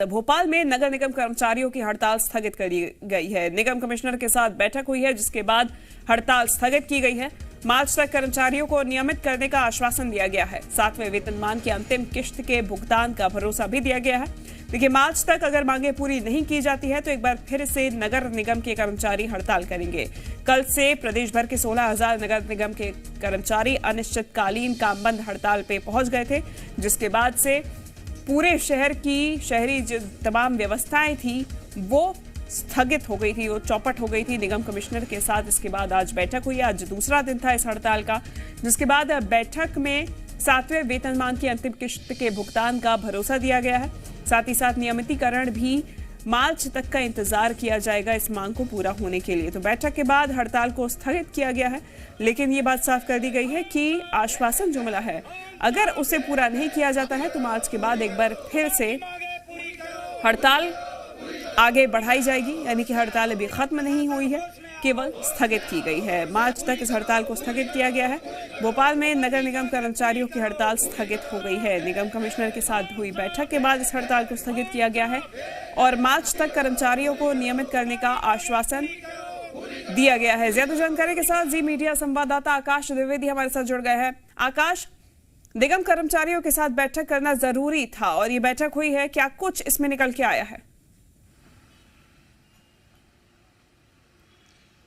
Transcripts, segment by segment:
भोपाल में नगर निगम कर्मचारियों की हड़ताल स्थगित कर दी गई है। निगम कमिश्नर के साथ बैठक हुई है, जिसके बाद हड़ताल स्थगित की गई है। मार्च तक कर्मचारियों को नियमित करने का आश्वासन दिया गया है। 7वें वेतनमान की अंतिम किश्त के भुगतान का भरोसा भी दिया गया है। देखिए, मार्च तक अगर मांगे पूरी नहीं की जाती है तो एक बार फिर से नगर निगम के कर्मचारी हड़ताल करेंगे। कल से प्रदेश भर के 16,000 नगर निगम के कर्मचारी अनिश्चितकालीन कामबंद हड़ताल पे पहुंच गए थे, जिसके बाद से पूरे शहर की शहरी जो तमाम व्यवस्थाएं थी वो स्थगित हो गई थी, वो चौपट हो गई थी निगम कमिश्नर के साथ। इसके बाद आज बैठक हुई। आज दूसरा दिन था इस हड़ताल का, जिसके बाद बैठक में 7वें वेतनमान की अंतिम किश्त के भुगतान का भरोसा दिया गया है। साथ ही साथ नियमितीकरण भी मार्च तक का इंतजार किया जाएगा इस मांग को पूरा होने के लिए। तो बैठक के बाद हड़ताल को स्थगित किया गया है, लेकिन ये बात साफ कर दी गई है कि आश्वासन जो मिला है अगर उसे पूरा नहीं किया जाता है तो मार्च के बाद एक बार फिर से हड़ताल आगे बढ़ाई जाएगी। यानी कि हड़ताल अभी खत्म नहीं हुई है, केवल स्थगित की गई है। मार्च तक इस हड़ताल को स्थगित किया गया है। भोपाल में नगर निगम कर्मचारियों की हड़ताल स्थगित हो गई है। निगम कमिश्नर के साथ हुई बैठक के बाद इस हड़ताल को स्थगित किया गया है और मार्च तक कर्मचारियों को नियमित करने का आश्वासन दिया गया है। ज्यादा जानकारी के साथ जी मीडिया संवाददाता आकाश द्विवेदी हमारे साथ जुड़ गए हैं। आकाश, निगम कर्मचारियों के साथ बैठक करना जरूरी था और ये बैठक हुई है, क्या कुछ इसमें निकल के आया है?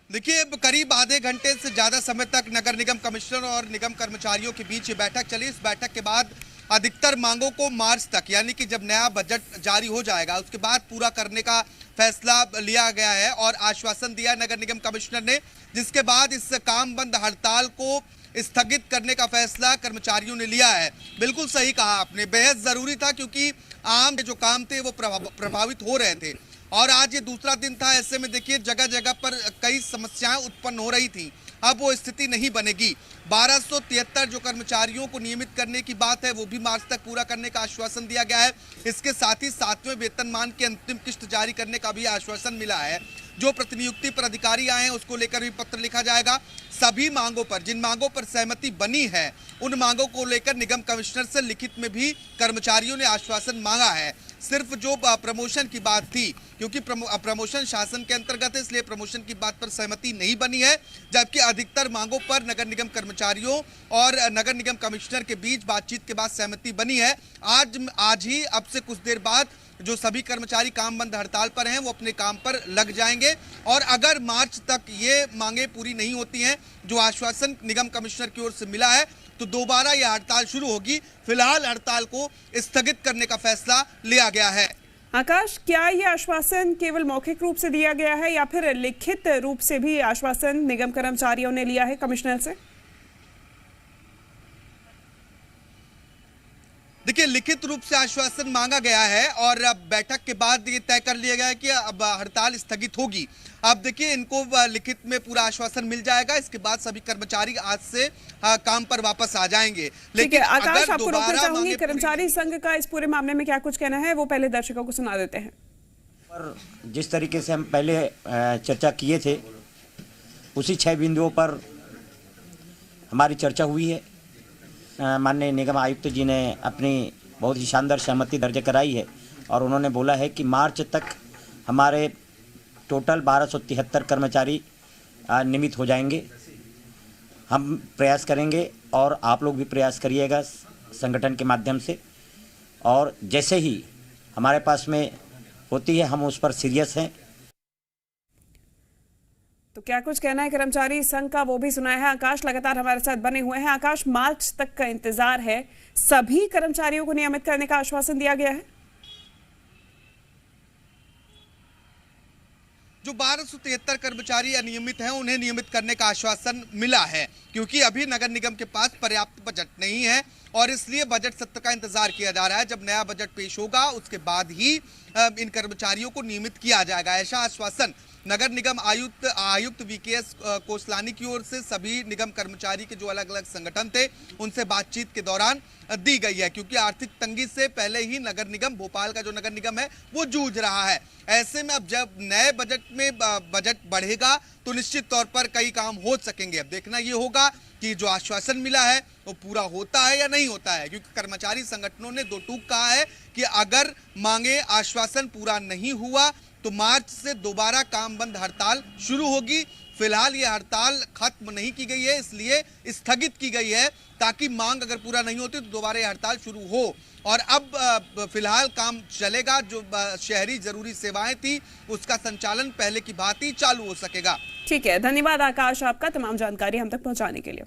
देखिए, करीब आधे घंटे से ज़्यादा समय तक नगर निगम कमिश्नर और निगम कर्मचारियों के बीच ये बैठक चली। इस बैठक के बाद अधिकतर मांगों को मार्च तक, यानी कि जब नया बजट जारी हो जाएगा उसके बाद पूरा करने का फैसला लिया गया है और आश्वासन दिया नगर निगम कमिश्नर ने, जिसके बाद इस काम बंद हड़ताल को स्थगित करने का फैसला कर्मचारियों ने लिया है। बिल्कुल सही कहा आपने, बेहद ज़रूरी था क्योंकि आम जो काम थे वो प्रभावित हो रहे थे और आज ये दूसरा दिन था। ऐसे में देखिए, जगह जगह पर कई समस्याएं उत्पन्न हो रही थी। अब वो स्थिति नहीं बनेगी। 1273 जो कर्मचारियों को नियमित करने की बात है वो भी मार्च तक पूरा करने का आश्वासन दिया गया है। इसके साथ ही 7वें वेतनमान की अंतिम किश्त जारी करने का भी आश्वासन मिला है। जो प्रतिनियुक्ति पर अधिकारी आए हैं उसको लेकर भी पत्र लिखा जाएगा। सभी मांगों पर, जिन मांगों पर सहमति बनी है उन मांगों को लेकर निगम कमिश्नर से लिखित में भी कर्मचारियों ने आश्वासन मांगा है। सिर्फ जो प्रमोशन की बात थी, क्योंकि प्रमोशन शासन के अंतर्गत है इसलिए प्रमोशन की बात पर सहमति नहीं बनी है, जबकि अधिकतर मांगों पर नगर निगम कर्मचारियों और नगर निगम कमिश्नर के बीच बातचीत के बाद सहमति बनी है। आज ही अब से कुछ देर बाद जो सभी कर्मचारी काम बंद हड़ताल पर हैं वो अपने काम पर लग जाएंगे और अगर मार्च तक ये मांगे पूरी नहीं होती हैं जो आश्वासन निगम कमिश्नर की ओर से मिला है तो दोबारा यह हड़ताल शुरू होगी। फिलहाल हड़ताल को स्थगित करने का फैसला लिया गया है। आकाश, क्या यह आश्वासन केवल मौखिक रूप से दिया गया है या फिर लिखित रूप से भी आश्वासन निगम कर्मचारियों ने लिया है कमिश्नर से? देखिए, लिखित रूप से आश्वासन मांगा गया है और अब बैठक के बाद ये तय कर लिया गया है कि अब हड़ताल स्थगित होगी। अब देखिए, इनको लिखित में पूरा आश्वासन मिल जाएगा। इसके बाद सभी कर्मचारी आज से काम पर वापस आ जाएंगे। लेकिन आकाश, आपको रोकना चाहूंगी, कर्मचारी संघ का इस पूरे मामले में क्या कुछ कहना है वो पहले दर्शकों को सुना देते हैं। पर जिस तरीके से हम पहले चर्चा किए थे उसी 6 बिंदुओं पर हमारी चर्चा हुई है। माननीय निगम आयुक्त जी ने अपनी बहुत ही शानदार सहमति दर्ज कराई है और उन्होंने बोला है कि मार्च तक हमारे टोटल 1273 कर्मचारी नियमित हो जाएंगे। हम प्रयास करेंगे और आप लोग भी प्रयास करिएगा संगठन के माध्यम से, और जैसे ही हमारे पास में होती है हम उस पर सीरियस हैं। तो क्या कुछ कहना है कर्मचारी संघ का वो भी सुनाया है। आकाश लगातार हमारे साथ बने हुए हैं। आकाश, मार्च तक का इंतजार है, सभी कर्मचारियों को नियमित करने का आश्वासन दिया गया है। जो 1273 कर्मचारी अनियमित हैं उन्हें नियमित करने का आश्वासन मिला है, क्योंकि अभी नगर निगम के पास पर्याप्त बजट नहीं है और इसलिए बजट सत्र का इंतजार किया जा रहा है। जब नया बजट पेश होगा उसके बाद ही इन कर्मचारियों को नियमित किया जाएगा। ऐसा आश्वासन नगर निगम आयुक्त वीकेएस कोसलानी की ओर से सभी निगम कर्मचारी के जो अलग अलग संगठन थे उनसे बातचीत के दौरान दी गई है, क्योंकि आर्थिक तंगी से पहले ही नगर निगम, भोपाल का जो नगर निगम है वो जूझ रहा है। ऐसे में अब जब नए बजट में बजट बढ़ेगा तो निश्चित तौर पर कई काम हो सकेंगे। अब देखना ये होगा कि जो आश्वासन मिला है वो पूरा होता है या नहीं होता है, क्योंकि कर्मचारी संगठनों ने दो टूक कहा है कि अगर मांगे आश्वासन पूरा नहीं हुआ तो मार्च से दोबारा काम बंद हड़ताल शुरू होगी। फिलहाल ये हड़ताल खत्म नहीं की गई है, इसलिए स्थगित की गई है ताकि मांग अगर पूरा नहीं होती तो दोबारा ये हड़ताल शुरू हो। और अब फिलहाल काम चलेगा, जो शहरी जरूरी सेवाएं थी उसका संचालन पहले की भांति चालू हो सकेगा। ठीक है, धन्यवाद आकाश आपका तमाम जानकारी हम तक पहुंचाने के लिए।